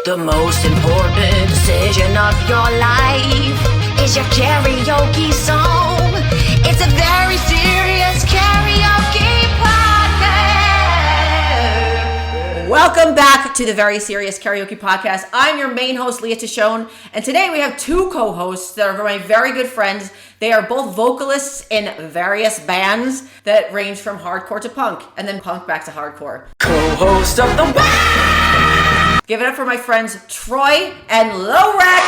The most important decision of your life is your karaoke song. It's a very serious karaoke podcast. Welcome back to the Very Serious Karaoke Podcast. I'm your main host, Leah Tishone, and today we have two co-hosts that are my very good friends. They are both vocalists in various bands that range from hardcore to punk, and then punk back to hardcore. Co-host of the week! Give it up for my friends Troy and LoWreck.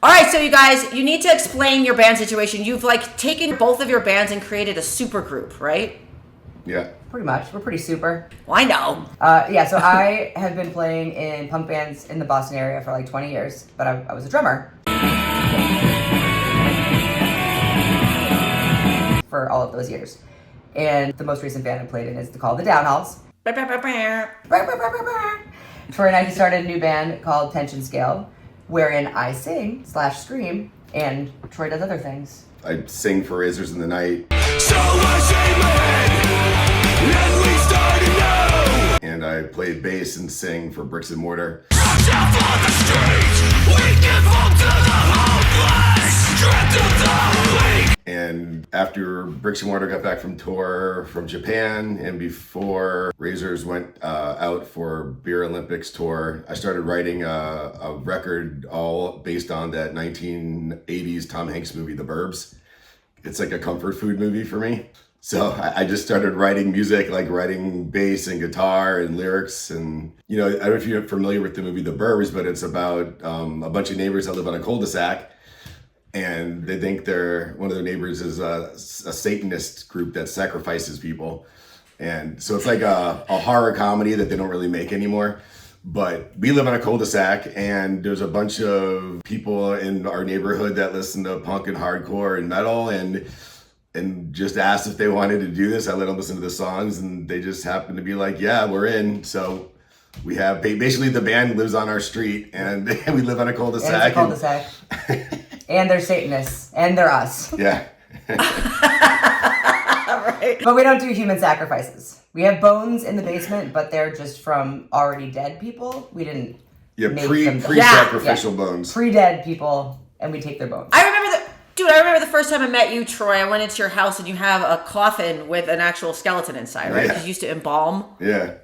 All right, so you guys, you need to explain your band situation. You've taken both of your bands and created a super group, right? Yeah. Pretty much. We're pretty super. Well, I know. So I have been playing in punk bands in the Boston area for 20 years, but I was a drummer for all of those years. And the most recent band I played in is called the Downhalls. Troy and I just started a new band called Tension Scale, wherein I sing/scream, and Troy does other things. I sing for Razors in the Night. So much and we started now. And I play bass and sing for Bricks and Mortar. Rush out on the streets. We give hope to the hopeless. Strength to the weak. And after Bricks and Mortar got back from tour from Japan, and before Razors went out for Beer Olympics tour, I started writing a record all based on that 1980s Tom Hanks movie, The Burbs. It's like a comfort food movie for me. So I just started writing music, writing bass and guitar and lyrics. And, I don't know if you're familiar with the movie The Burbs, but it's about a bunch of neighbors that live on a cul-de-sac. And they think one of their neighbors is a Satanist group that sacrifices people. And so it's like a horror comedy that they don't really make anymore. But we live on a cul-de-sac, and there's a bunch of people in our neighborhood that listen to punk and hardcore and metal, and just asked if they wanted to do this. I let them listen to the songs, and they just happened to be like, yeah, we're in. So we have, basically the band lives on our street, and we live on a cul-de-sac. And it's a cul-de-sac. And they're Satanists, and they're us. Yeah. Right. But we don't do human sacrifices. We have bones in the basement, but they're just from already dead people. We didn't make them. Pre-sacrificial bones. Pre-dead people, and we take their bones. I remember the first time I met you, Troy. I went into your house and you have a coffin with an actual skeleton inside, right? Because you used to embalm. Yeah.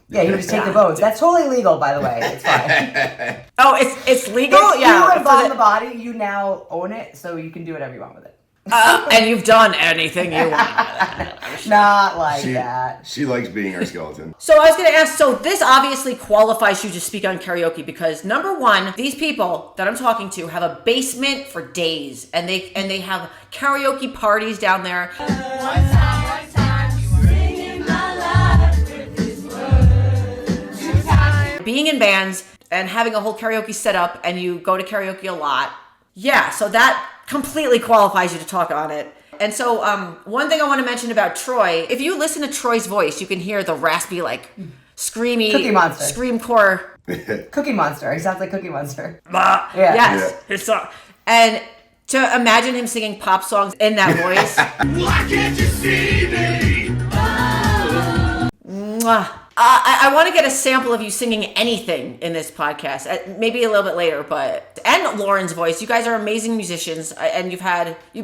Yeah, you just take the bones. That's totally legal, by the way. It's fine. Oh, it's legal? If you embalm the body, you now own it, so you can do whatever you want with it. And you've done anything you want. Not like that. She likes being our skeleton. So I was going to ask, so this obviously qualifies you to speak on karaoke because number one, these people that I'm talking to have a basement for days, and they have karaoke parties down there. Being in bands and having a whole karaoke set up, and you go to karaoke a lot. Yeah, so that completely qualifies you to talk on it. And so one thing I want to mention about Troy, if you listen to Troy's voice, you can hear the raspy, screamy Cookie Monster. Scream core. Cookie Monster. He sounds like Cookie Monster. Yeah. Yes. Yeah. And to imagine him singing pop songs in that voice. Why can't you see me? Mwah. I want to get a sample of you singing anything in this podcast, maybe a little bit later, and Lauren's voice. You guys are amazing musicians, and you've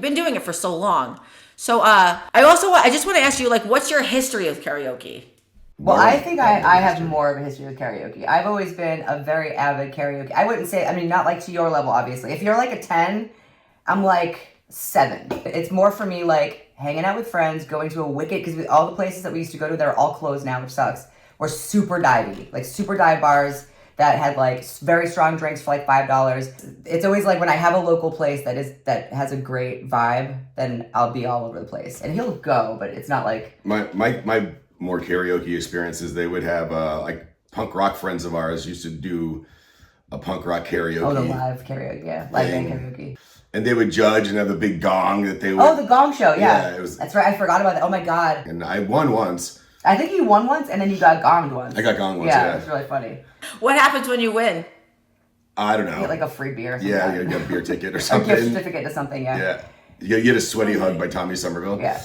been doing it for so long. So I just want to ask you, what's your history with karaoke? Well, I think I have more of a history with karaoke. I've always been a very avid karaoke. I wouldn't say, not to your level, obviously. If you're a 10, I'm 7. It's more for me hanging out with friends, going to a Wicked, because all the places that we used to go to, they're all closed now, which sucks. We're super divey, super dive bars that had very strong drinks for $5. It's always when I have a local place that has a great vibe, then I'll be all over the place. And he'll go, but it's not my more karaoke experiences. They would have punk rock friends of ours used to do a punk rock karaoke. Oh, the live karaoke, yeah, live band karaoke. And they would judge and have the big gong that they would. Oh, the gong show, yeah. That's right. I forgot about that. Oh my god. And I won once. I think you won once, and then you got gonged once. I got gonged once, yeah. Yeah, it's really funny. What happens when you win? I don't know. You get a free beer or something. Yeah, you get a beer ticket or something. A gift certificate to something, yeah. Yeah. You get a sweaty hug by Tommy Somerville. Yeah.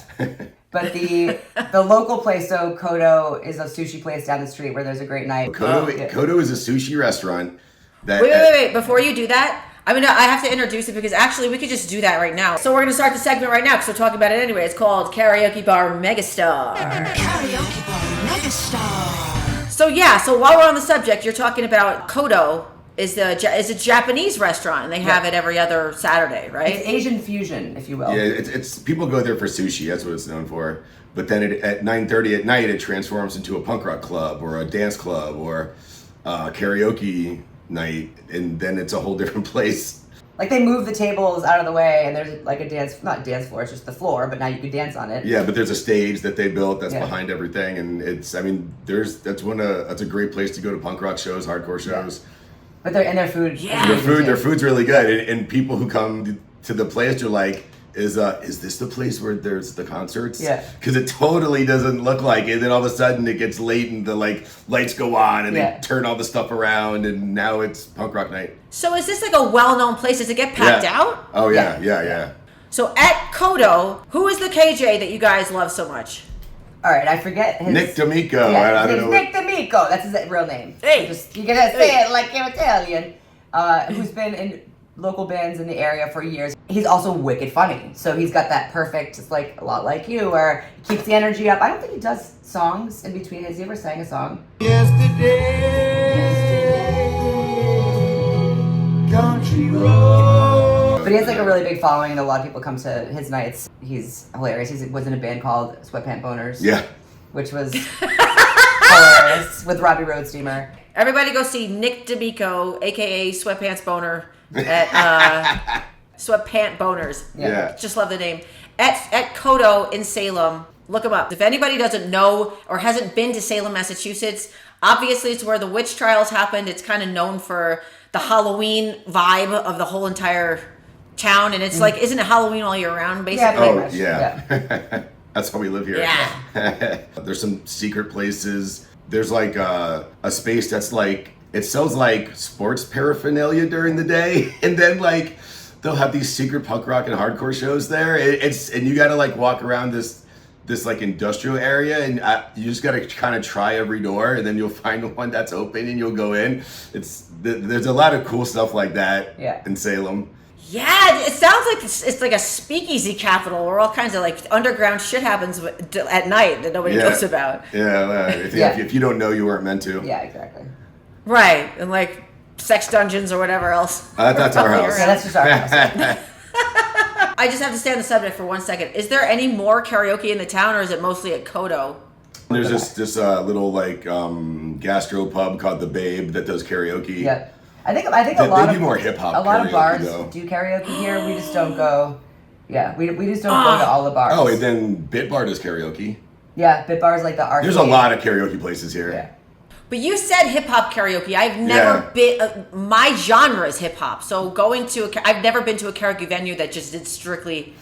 But the local place, though, Kodo, is a sushi place down the street where there's a great night. Kodo is a sushi restaurant. Wait. Before you do that, I have to introduce it because actually we could just do that right now. So we're going to start the segment right now because we're talking about it anyway. It's called Karaoke Bar Megastar. Karaoke Bar Megastar. So while we're on the subject, you're talking about Kodo is a Japanese restaurant and they have it every other Saturday, right? It's Asian fusion, if you will. Yeah, it's people go there for sushi. That's what it's known for. But then at 9:30 at night, it transforms into a punk rock club or a dance club or karaoke night, and then it's a whole different place. Like they move the tables out of the way, and there's like a not dance floor, it's just the floor, but now you can dance on it. Yeah, but there's a stage that they built that's behind everything, and that's a great place to go to punk rock shows, hardcore shows. Yeah. But their food, their food's really good, and people who come to the place are like, is this the place where there's the concerts? Yeah. Because it totally doesn't look like it. And then all of a sudden it gets late and the lights go on and they turn all the stuff around and now it's punk rock night. So is this like a well-known place? Does it get packed out? Oh yeah. So at Kodo, who is the KJ that you guys love so much? All right, I forget his... Nick D'Amico. Yeah, I don't know. Nick D'Amico. That's his real name. Hey. You're going to say it like you're Italian. Who's been in local bands in the area for years. He's also wicked funny. So he's got that perfect, it's like a lot like you, where he keeps the energy up. I don't think he does songs in between. Has he ever sang a song? Country road. But he has like a really big following and a lot of people come to his nights. He's hilarious. He was in a band called Sweatpant Boners. Yeah. Which was hilarious with Robbie Roadsteamer. Everybody go see Nick D'Amico, a.k.a. Sweatpants Boner, at Sweatpant Boners. Yeah. Just love the name. At Kodo in Salem. Look him up. If anybody doesn't know or hasn't been to Salem, Massachusetts, obviously it's where the witch trials happened. It's kind of known for the Halloween vibe of the whole entire town. And it's like, isn't it Halloween all year round, basically? Yeah, pretty much. Yeah. That's how we live here. Yeah. There's some secret places. There's like a space that's like, it sells like sports paraphernalia during the day. And then like, they'll have these secret punk rock and hardcore shows there. And you got to like walk around this like industrial area, and you just got to kind of try every door, and then you'll find one that's open and you'll go in. There's a lot of cool stuff like that in Salem. Yeah, it sounds like it's like a speakeasy capital where all kinds of like underground shit happens at night that nobody knows about. Yeah, if you don't know, you weren't meant to. Yeah, exactly. Right, and like sex dungeons or whatever else. That's our house. Yeah, that's just our house. I just have to stay on the subject for 1 second. Is there any more karaoke in the town, or is it mostly at Kodo? There's this little like gastro pub called The Babe that does karaoke. Yeah, I think a lot do more hip hop. A lot of bars though. do karaoke here. We just don't go. Yeah, we just don't go to all the bars. Oh, and then Bit Bar does karaoke. Yeah, Bit Bar is like the arcade. There's a lot of karaoke places here. Yeah. But you said hip hop karaoke. I've never been. My genre is hip hop. So I've never been to a karaoke venue that just did strictly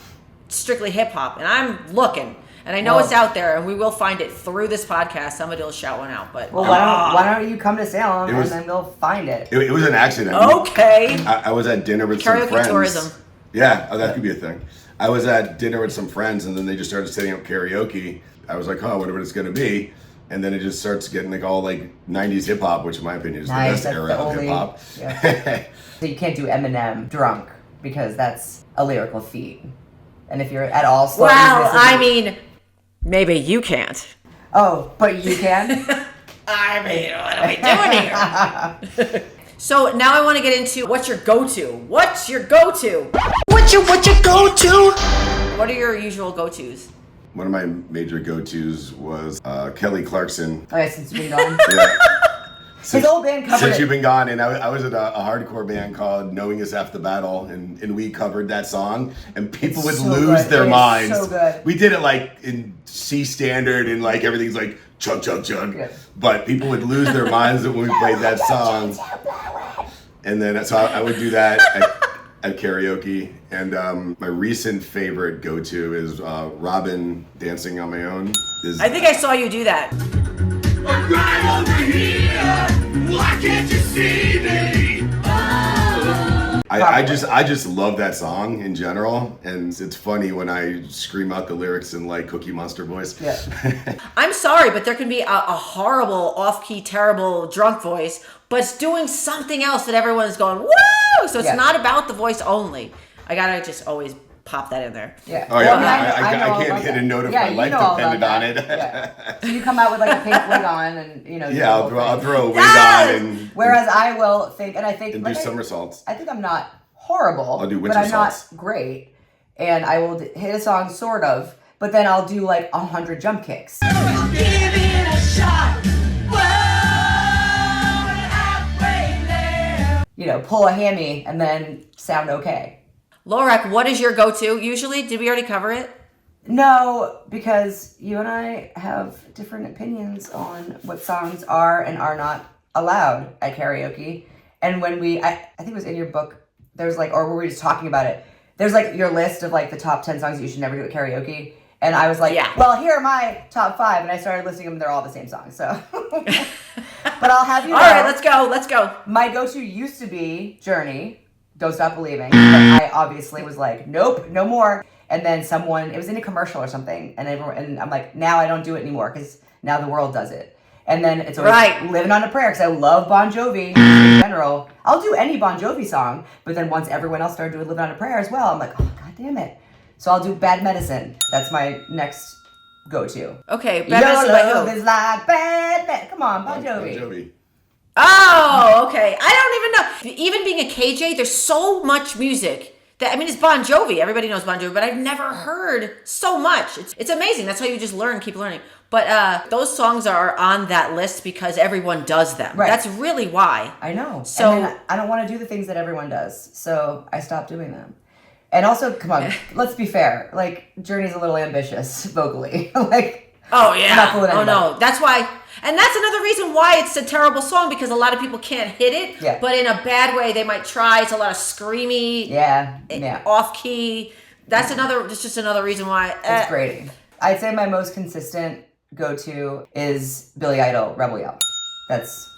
hip hop. And I'm looking, and I know it's out there, and we will find it through this podcast. Somebody will shout one out. But why don't you come to Salem and then we'll find it? It was an accident. Okay. I was at dinner with some friends. Karaoke tourism. Yeah, that could be a thing. I was at dinner with some friends, and then they just started setting up karaoke. I was like, whatever it's going to be. And then it just starts getting like all like 90s hip hop, which in my opinion is the best era of hip hop. Yeah. So you can't do Eminem drunk because that's a lyrical feat. And if you're at all slow, I mean, maybe you can't. Oh, but you can? I mean, what are we doing here? So now I want to get into what's your go-to? What's your go-to? What your go-to? What are your usual go-tos? One of my major go-tos was Kelly Clarkson. Oh, yeah, since you've been gone. Yeah. His old band covered Since it. you've been gone, and I was at a hardcore band called Knowing Is Half the Battle, and we covered that song, and people would so lose good. their It is minds. so good. We did it like in C standard, and like everything's like chug chug chug, but people would lose their minds when we played that song. And then so I would do that at karaoke, and my recent favorite go-to is Robin Dancing on My Own. I think I saw you do that. I'm right over here. Why can't you see me? Oh. I just love that song in general, and it's funny when I scream out the lyrics in like Cookie Monster voice. Yeah. I'm sorry, but there can be a horrible, off-key, terrible, drunk voice, but it's doing something else that everyone's going, woo! So it's not about the voice only. I gotta just always pop that in there. Yeah. Oh yeah, Well, I can't hit a note if my life depended on it. Yeah. So you come out with like a pink wig on, and Yeah, I'll throw a wig on and Whereas I will think, and I think and like do somersaults. I think I'm not horrible, I'll do but I'm wintersaults. not great, and I will hit a song sort of, but then I'll do like 100 jump kicks. Give it a shot. Whoa, halfway there. Pull a hammy and then sound okay. LoWreck, what is your go-to usually? Did we already cover it? No, because you and I have different opinions on what songs are and are not allowed at karaoke. And when I think it was in your book, there's like, or were we just talking about it? There's like your list of like the top 10 songs you should never do at karaoke. And I was like, well, here are my top 5. And I started listing them. They're all the same song. So, but I'll have you know. All right, let's go. My go-to used to be Journey. Don't Stop Believing. But I obviously was like, nope, no more. And then it was in a commercial or something. And I'm like, now I don't do it anymore because now the world does it. And then it's always Living on a Prayer because I love Bon Jovi in general. I'll do any Bon Jovi song. But then once everyone else started doing Living on a Prayer as well, I'm like, oh, God damn it. So I'll do Bad Medicine. That's my next go-to. Okay, Bad Medicine by who? Your love is like bad medicine. Come on, Bon Jovi. Bon Jovi. Oh, okay. I don't even know. Even being a KJ, there's so much music that, it's Bon Jovi. Everybody knows Bon Jovi, but I've never heard so much. It's amazing. That's how you just keep learning. But those songs are on that list because everyone does them. Right. That's really why. I know. So and then I don't want to do the things that everyone does, so I stopped doing them. And also, come on, let's be fair. Like, Journey's a little ambitious vocally. Oh yeah. Not fooling anybody. No. That's why. And that's another reason why it's a terrible song, because a lot of people can't hit it. Yeah. But in a bad way, they might try. It's a lot of screamy. Yeah. Off key. That's just another reason why. It's grating. I'd say my most consistent go-to is Billy Idol, Rebel Yell. That is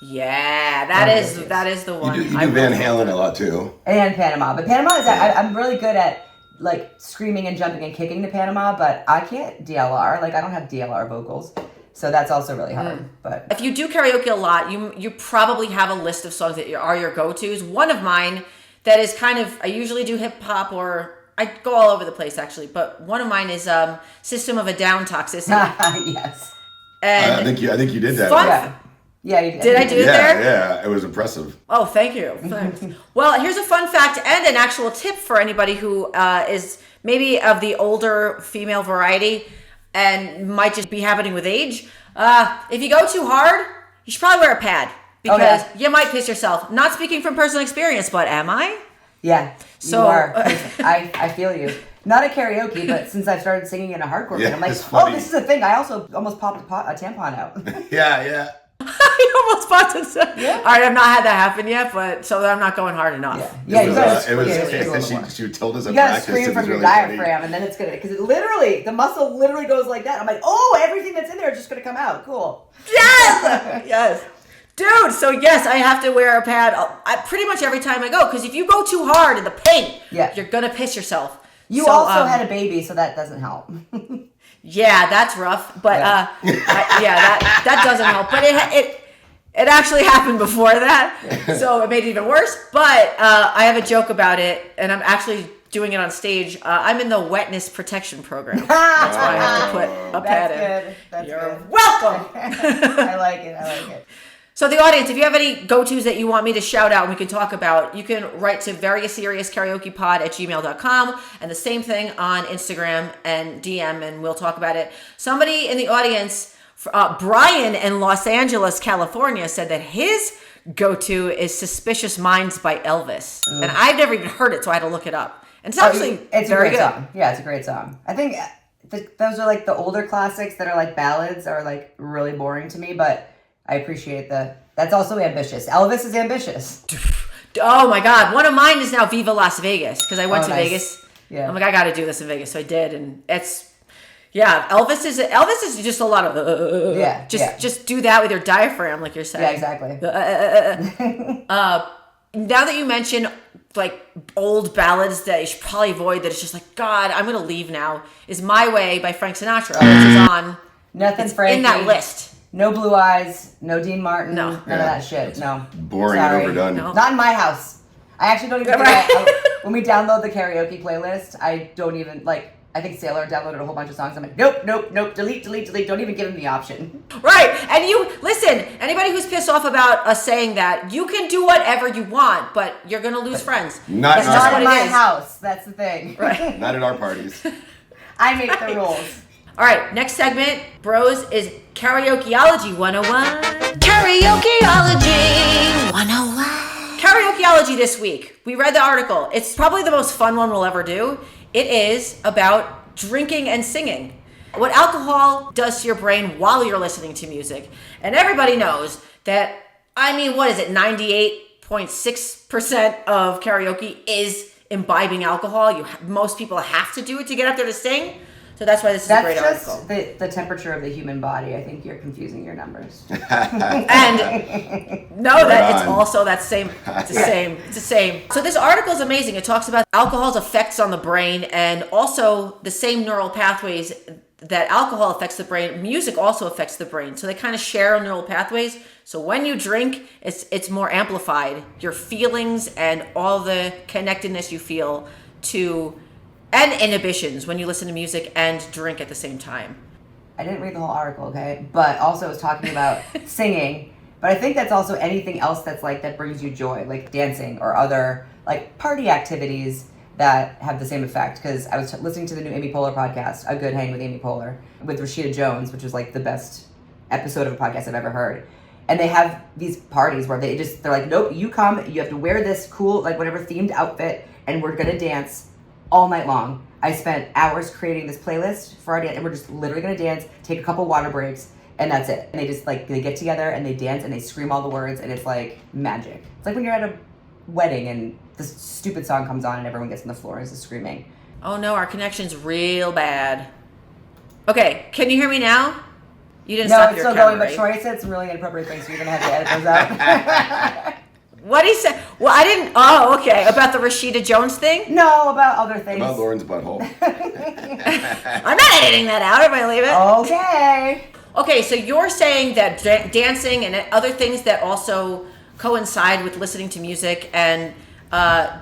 the one. You do Van Halen a lot too. And Panama. But Panama is, I'm really good at like screaming and jumping and kicking to Panama, but I can't DLR. Like, I don't have DLR vocals. So that's also really hard. But if you do karaoke a lot, you probably have a list of songs that are your go-tos. One of mine that is kind of, I usually do hip hop, or I go all over the place actually, but one of mine is System of a Down, Toxicity. yes. And I think you did that. Yeah, you did. Did I do it there? Yeah, it was impressive. Oh, thank you. Thanks. Well, here's a fun fact and an actual tip for anybody who is maybe of the older female variety and might just be happening with age. If you go too hard, you should probably wear a pad because you might piss yourself. Not speaking from personal experience, but am I? Yeah, so, you are. I feel you. Not at karaoke, but since I've started singing in a hardcore band, I'm like, oh, this is a thing. I also almost popped a tampon out. Yeah. I almost popped it. Yeah. All right, I've not had that happen yet, but so I'm not going hard enough. Yeah, you gotta she told us you gotta scream from your diaphragm, and then it's gonna, because the muscle literally goes like that. I'm like, oh, everything that's in there is just gonna come out. Cool. Yes, yes, dude. So yes, I have to wear a pad. Pretty much every time I go, because if you go too hard in the paint, you're gonna piss yourself. You also had a baby, so that doesn't help. Yeah, that's rough, but that doesn't help. But it actually happened before that, so it made it even worse. But I have a joke about it, and I'm actually doing it on stage. I'm in the wetness protection program. That's why I have to put a pad in. That's You're good. welcome. I like it. So the audience, if you have any go-tos that you want me to shout out and we can talk about, you can write to veryseriousKaraokePod@gmail.com, and the same thing on Instagram and DM, and we'll talk about it. Somebody in the audience, Brian in Los Angeles, California, said that his go-to is Suspicious Minds by Elvis. And I've never even heard it, so I had to look it up. And it's actually very good. Song. Yeah, it's a great song. I think those are like the older classics that are like ballads are like really boring to me, but I appreciate that's also ambitious. Elvis is ambitious. Oh my God. One of mine is now Viva Las Vegas, because I went to nice. Vegas. Yeah. I'm like, I got to do this in Vegas. So I did. And Elvis is just a lot of, just do that with your diaphragm, like you're saying. Yeah, exactly. Now that you mention like old ballads that you should probably avoid, that it's just like, God, I'm gonna leave now, is My Way by Frank Sinatra, which is on Nothing Frankie. in that list. No Blue Eyes, no Dean Martin, No. none of that shit. No. Boring Sorry. and overdone. No. Not in my house. I actually don't even think Right. when we download the karaoke playlist, I don't even, like, I think Sailor downloaded a whole bunch of songs. I'm like, nope, delete. Don't even give him the option. Right. And you, listen, anybody who's pissed off about us saying that, you can do whatever you want, but you're going to lose friends. Not That's in our just Not what in it my is. house. That's the thing. Right. Not at our parties. I make the rules. All right, next segment, bros, is Karaokeology 101. Karaokeology 101. Karaokeology this week. We read the article. It's probably the most fun one we'll ever do. It is about drinking and singing. What alcohol does to your brain while you're listening to music. And everybody knows that, I mean, what is it, 98.6% of karaoke is imbibing alcohol. Most people have to do it to get up there to sing. So that's why this is a great That's article. just the temperature of the human body. I think you're confusing your numbers. And no, that it's on. also that same. It's the same. It's the same. So this article is amazing. It talks about alcohol's effects on the brain and also the same neural pathways that alcohol affects the brain. Music also affects the brain. So they kind of share neural pathways. So when you drink, it's more amplified. Your feelings and all the connectedness you feel to and inhibitions when you listen to music and drink at the same time. I didn't read the whole article, okay? But also it was talking about singing. But I think that's also anything else that's like that brings you joy, like dancing or other like party activities that have the same effect. Because I was listening to the new Amy Poehler podcast, A Good Hang with Amy Poehler, with Recchia Jones, which was like the best episode of a podcast I've ever heard. And they have these parties where they're like, nope, you come, you have to wear this cool, like whatever themed outfit, and we're gonna dance all night long. I spent hours creating this playlist for our dance, and we're just literally gonna dance, take a couple water breaks, and that's it. And they just like, they get together and they dance and they scream all the words, and it's like magic. It's like when you're at a wedding and this stupid song comes on and everyone gets on the floor and is just screaming. Oh no, our connection's real bad. Okay, can you hear me now? You didn't No, stop it's your still camera, going, but right? Troy said some really inappropriate things, so you're gonna have to edit those out. What he said? Well, I didn't. Oh, okay. About the Rashida Jones thing? No, about other things. About Lauren's butthole. I'm not editing that out. Everybody leave it. Okay. Okay, so you're saying that dancing and other things that also coincide with listening to music and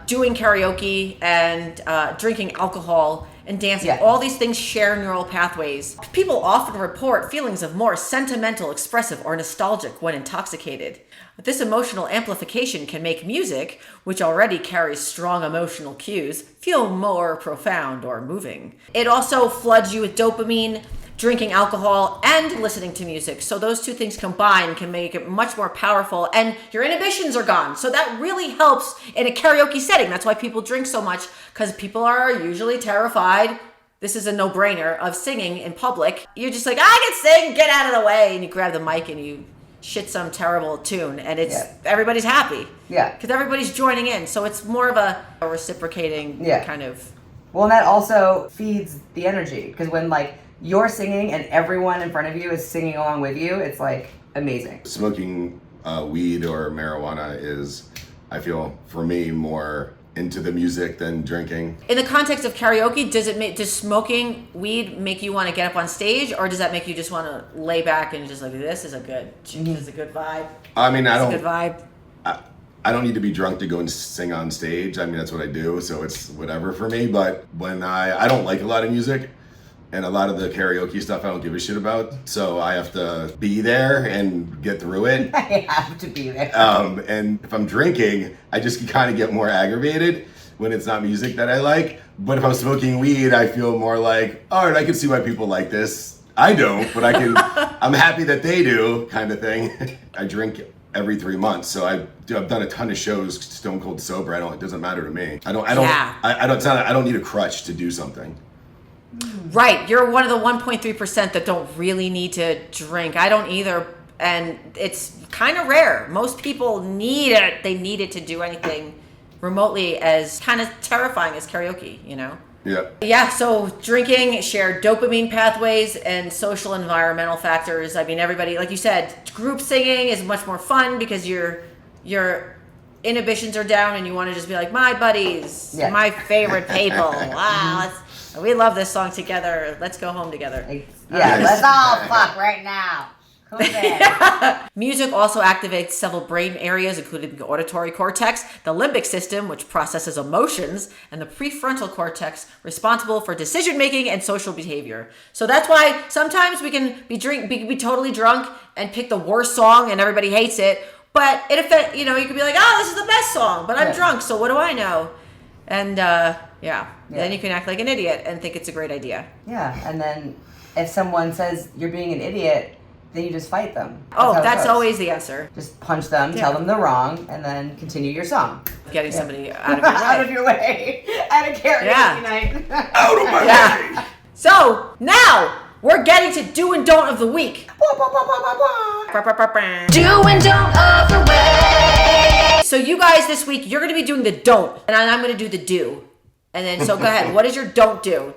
doing karaoke and drinking alcohol and dancing, Yeah. all these things share neural pathways. People often report feelings of more sentimental, expressive, or nostalgic when intoxicated. This emotional amplification can make music, which already carries strong emotional cues, feel more profound or moving. It also floods you with dopamine, drinking alcohol, and listening to music. So those two things combined can make it much more powerful, and your inhibitions are gone. So that really helps in a karaoke setting. That's why people drink so much, because people are usually terrified. This is a no-brainer of singing in public. You're just like, I can sing, get out of the way. And you grab the mic and you shit some terrible tune, and it's everybody's happy. Yeah. Because everybody's joining in. So it's more of a reciprocating kind of. Well, and that also feeds the energy, because when like you're singing and everyone in front of you is singing along with you, it's like amazing. Smoking weed or marijuana is, I feel, for me, more into the music than drinking. In the context of karaoke, does smoking weed make you want to get up on stage, or does that make you just want to lay back and just like, this is a good vibe? I mean, It's a good vibe. I don't need to be drunk to go and sing on stage. I mean, that's what I do, so it's whatever for me. But when I don't like a lot of music, and a lot of the karaoke stuff I don't give a shit about, so I have to be there and get through it. I have to be there. And if I'm drinking, I just kind of get more aggravated when it's not music that I like. But if I'm smoking weed, I feel more like, all right, I can see why people like this. I don't, but I'm happy that they do, kind of thing. I drink every 3 months, so I've done a ton of shows stone cold sober. It doesn't matter to me. I don't need a crutch to do something. Right, you're one of the 1.3% that don't really need to drink. I don't either, and it's kind of rare. Most people need it. They need it to do anything remotely as kind of terrifying as karaoke, you know? Yeah. Yeah, so drinking, shared dopamine pathways, and social environmental factors. I mean, everybody, like you said, group singing is much more fun because you're inhibitions are down and you want to just be like, my buddies, Yeah. my favorite people. Wow, we love this song together. Let's go home together. Yeah, let's all fuck right now. Cool band. Music also activates several brain areas, including the auditory cortex, the limbic system, which processes emotions, and the prefrontal cortex, responsible for decision making and social behavior. So that's why sometimes we can be totally drunk and pick the worst song and everybody hates it. But it affects, you could be like, oh, this is the best song, but I'm drunk, so what do I know? And then you can act like an idiot and think it's a great idea. Yeah, and then if someone says you're being an idiot, then you just fight them. That's always the answer. Just punch them, tell them they're wrong, and then continue your song. Getting somebody out of your way. Out of your way. At a karaoke night. Out of my way. So now we're getting to do and don't of the week. Do and don't of the way. So you guys this week, you're going to be doing the don't, and I'm going to do the do. And then, so go ahead. What is your don't do?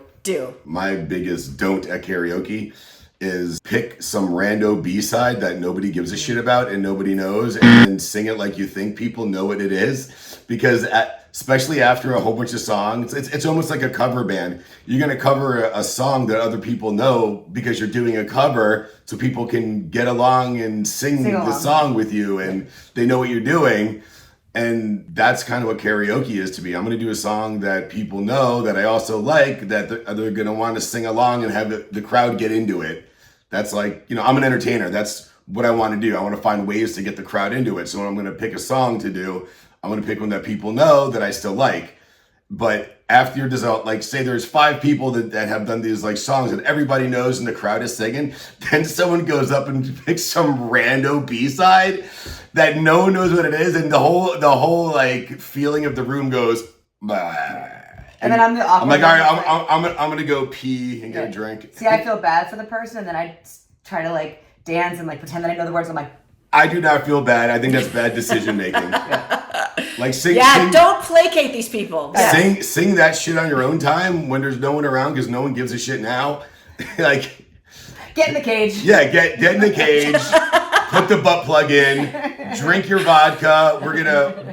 My biggest don't at karaoke is pick some rando B-side that nobody gives a shit about and nobody knows, and then sing it like you think people know what it is. Because especially after a whole bunch of songs, it's almost like a cover band. You're going to cover a song that other people know because you're doing a cover so people can get along and sing the song with you and they know what you're doing. And that's kind of what karaoke is to me. I'm going to do a song that people know, that I also like, that they're going to want to sing along and have the crowd get into it. That's like, I'm an entertainer. That's what I want to do. I want to find ways to get the crowd into it. So when I'm going to pick a song to do, I'm going to pick one that people know that I still like. But after your result, like say there's 5 people that have done these like songs that everybody knows and the crowd is singing, then someone goes up and picks some rando B-side that no one knows what it is, and the whole like feeling of the room goes, bah. And then I'm the awkward. I'm like, all right, I'm gonna go pee and get a drink. See, I feel bad for the person, and then I try to like dance and like pretend that I know the words. I'm like, I do not feel bad. I think that's bad decision making. Like sing. Don't placate these people. Sing that shit on your own time when there's no one around because no one gives a shit now. Like, get in the cage. Yeah, get in the cage. Put the butt plug in. Drink your vodka.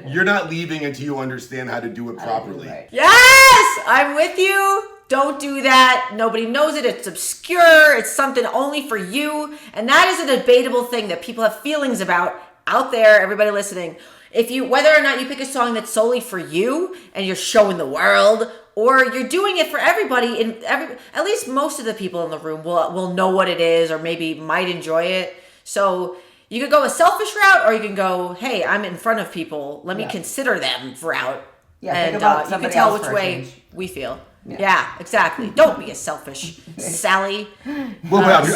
You're not leaving until you understand how to do it properly. Right. Yes, I'm with you. Don't do that. Nobody knows it. It's obscure. It's something only for you. And that is a debatable thing that people have feelings about out there, everybody listening. Whether or not you pick a song that's solely for you and you're showing the world, or you're doing it for everybody, at least most of the people in the room will know what it is or maybe might enjoy it. So you could go a selfish route, or you can go, hey, I'm in front of people. Let me consider them route. Yeah, and you can tell which way we feel. Yeah, exactly. Don't be a selfish Sally. Well, but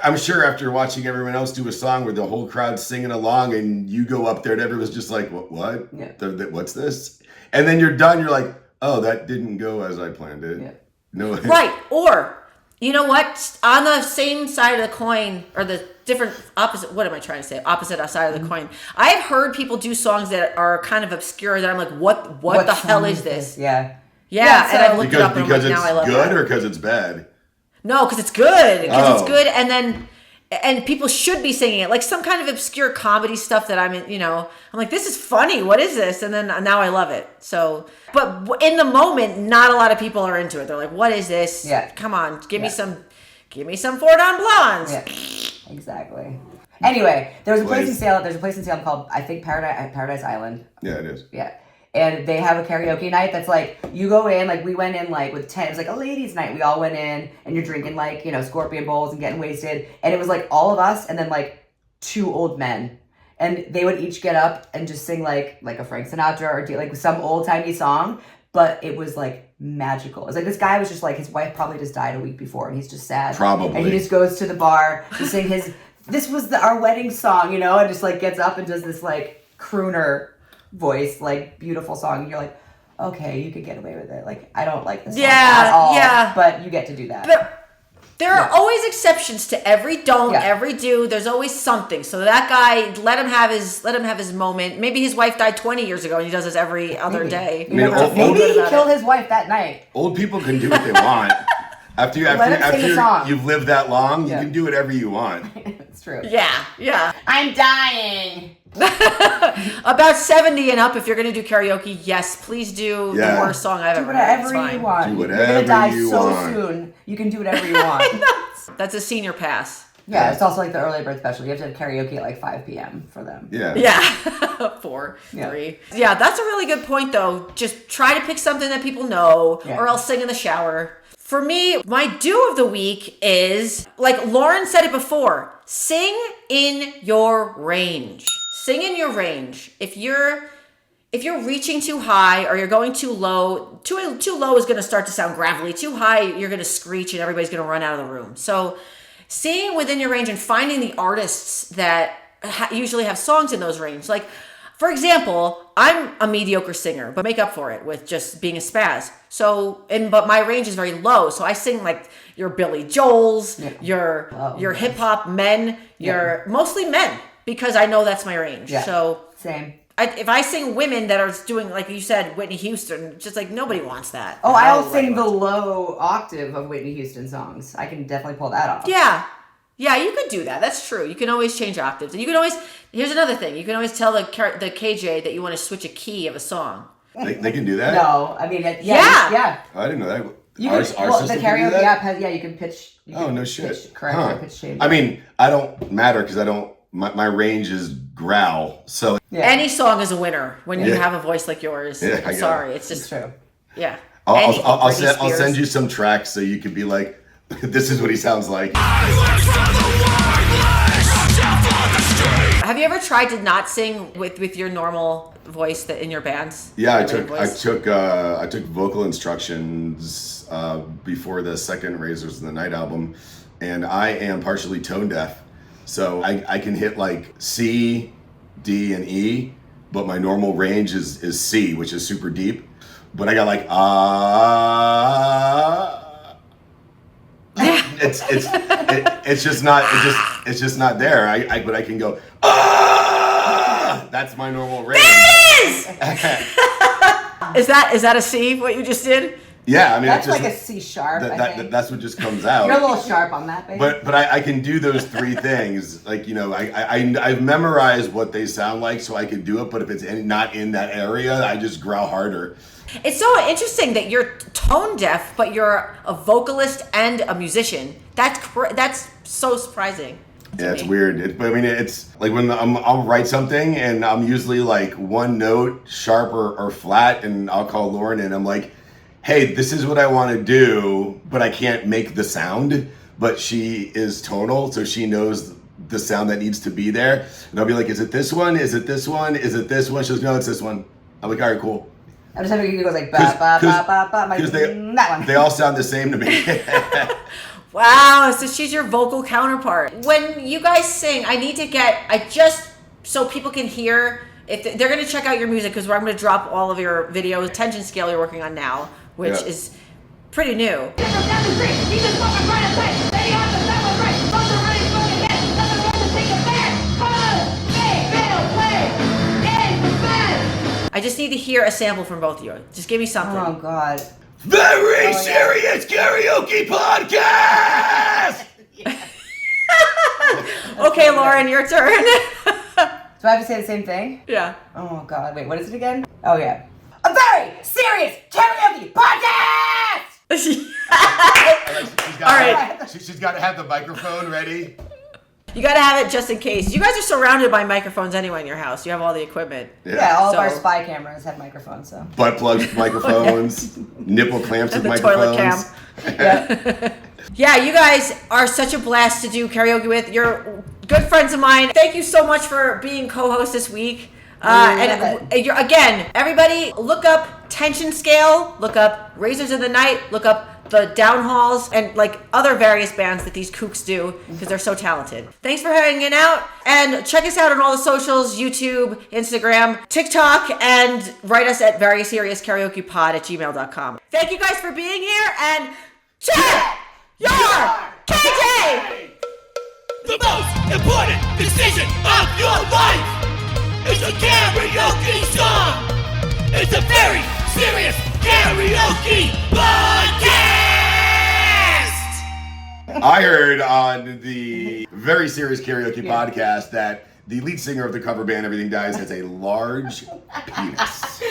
I'm sure after watching everyone else do a song where the whole crowd's singing along and you go up there and everyone's just like, what? Yeah. What's this? And then you're done. You're like, oh, that didn't go as I planned it. Yeah. No. Right. Or, you know what? On the same side of the coin, or the different opposite, what am I trying to say? Opposite side of the coin. I have heard people do songs that are kind of obscure that I'm like, what the hell is this? Yeah. Yeah, and I've looked it up and because I'm like, it's now I love good that. Or because it's bad? No, because it's good. Because it's Oh. good, and people should be singing it. Like some kind of obscure comedy stuff that I'm like, this is funny. What is this? And then now I love it. So, but in the moment, not a lot of people are into it. They're like, what is this? Yeah. Come on, give me some Four Don Blondes. Yeah. Exactly. Anyway, there's a place in Salem called, I think, Paradise Island. Yeah, it is. Yeah. And they have a karaoke night that's like, you go in, like we went in like with 10, it was like a ladies night. We all went in and you're drinking like, scorpion bowls and getting wasted. And it was like all of us and then like 2 old men. And they would each get up and just sing like a Frank Sinatra or like some old timey song. But it was like magical. It was like this guy was just like, his wife probably just died a week before and he's just sad. Probably. And he just goes to the bar to sing this was our wedding song, and just like gets up and does this like crooner voice, like beautiful song, and you're like, okay, you could get away with it. Like, I don't like this song at all, but you get to do that. But there are always exceptions to every don't, every do. There's always something. So that guy, let him have his moment. Maybe his wife died 20 years ago and he does this every other day. Maybe he killed his wife that night. Old people can do what they want. After you've lived that long, you can do whatever you want. It's true. Yeah. I'm dying. About 70 and up, if you're going to do karaoke, yes, please do the worst song I've ever heard. It's Whatever you fine. want. Do You're whatever gonna die you so want. soon. You can do whatever you want. That's a senior pass. Yeah, it's also like the early bird special. You have to have karaoke at like 5 p.m. for them. Yeah. Yeah. 4, 3. Yeah, that's a really good point, though. Just try to pick something that people know, or else sing in the shower. For me, my do of the week is, like Lauren said it before, sing in your range. Sing in your range. If you're reaching too high or you're going too low, too low is going to start to sound gravelly. Too high, you're going to screech and everybody's going to run out of the room. So singing within your range and finding the artists that usually have songs in those range. Like, for example, I'm a mediocre singer, but make up for it with just being a spaz. So, but my range is very low. So I sing like your Billy Joels, your hip hop men, your mostly men, because I know that's my range. Yeah. So same. If I sing women that are doing, like you said, Whitney Houston, just like nobody wants that. Oh, I'll sing Nobody the wants low octave of Whitney Houston songs. I can definitely pull that off. it. Yeah, you could do that. That's true. You can always change octaves. And you can always, here's another thing. You can always tell the KJ that you want to switch a key of a song. They can do that? No, I mean, Yeah. I didn't know that. You Our can, system the can do karaoke that? app has, you can pitch. You Oh, can no shit. Pitch, correct, or pitch change. I mean, I don't matter because I don't, my range is growl. So Any song is a winner when you Yeah. have a voice like yours. Yeah, I I'm get sorry. it. It's just, true. yeah. I'll Britney send Spears. you some tracks so you could be like, this is what he sounds like. Have you ever tried to not sing with your normal voice that in your bands? Yeah, Your main voice? I took vocal instructions before the second Razors in the Night album, and I am partially tone deaf, so I can hit like C, D, and E, but my normal range is C, which is super deep. But I got like it's just not there. But I can go that's my normal range. Is that a C? What you just did? Yeah, I mean That's it's just like a C sharp, I think. that's what just comes out. You're a little sharp on that, baby. But I can do those three things. Like, you know, I've memorized what they sound like, so I can do it. But if it's not in that area, I just growl harder. It's so interesting that you're tone deaf, but you're a vocalist and a musician. That's so surprising. Yeah, it's weird. But I mean, it's like when I'll write something and I'm usually like one note sharp or flat, and I'll call Lauren and I'm like, hey, this is what I want to do, but I can't make the sound. But she is tonal, so she knows the sound that needs to be there. And I'll be like, is it this one? Is it this one? Is it this one? She goes, no, it's this one. I'm like, all right, cool. I'm just having you go like ba ba ba ba ba. I'm like, that one. They all sound the same to me. Wow, so she's your vocal counterpart. When you guys sing, so people can hear, if they're going to check out your music, because I'm going to drop all of your videos, attention scale you're working on now, which is pretty new. I just need to hear a sample from both of you. Just give me something. Oh God. Very serious karaoke podcast. Okay, Lauren, your turn. Do I have to say the same thing? Yeah. Oh God. Wait, what is it again? Oh yeah. A very serious karaoke podcast. She's got to have the microphone ready. You got to have it just in case. You guys are surrounded by microphones anyway in your house. You have all the equipment. Yeah, all of our So- spy cameras have microphones. So. Butt plugs with microphones, nipple clamps with The microphones. toilet cam. Yeah. Yeah, you guys are such a blast to do karaoke with. You're good friends of mine. Thank you so much for being co-host this week. Again, everybody look up tension scale, look up Razors of the Night, look up the Downhalls, and like other various bands that these kooks do, because they're so talented. Thanks for hanging out, and check us out on all the socials, YouTube, Instagram, TikTok, and write us at veryseriouskarokepod@gmail.com. Thank you guys for being here, and check your KJ! The most important decision of your life is a karaoke song. It's a very serious karaoke podcast. I heard on the Very Serious Karaoke podcast that the lead singer of the cover band Everything Dies has a large penis.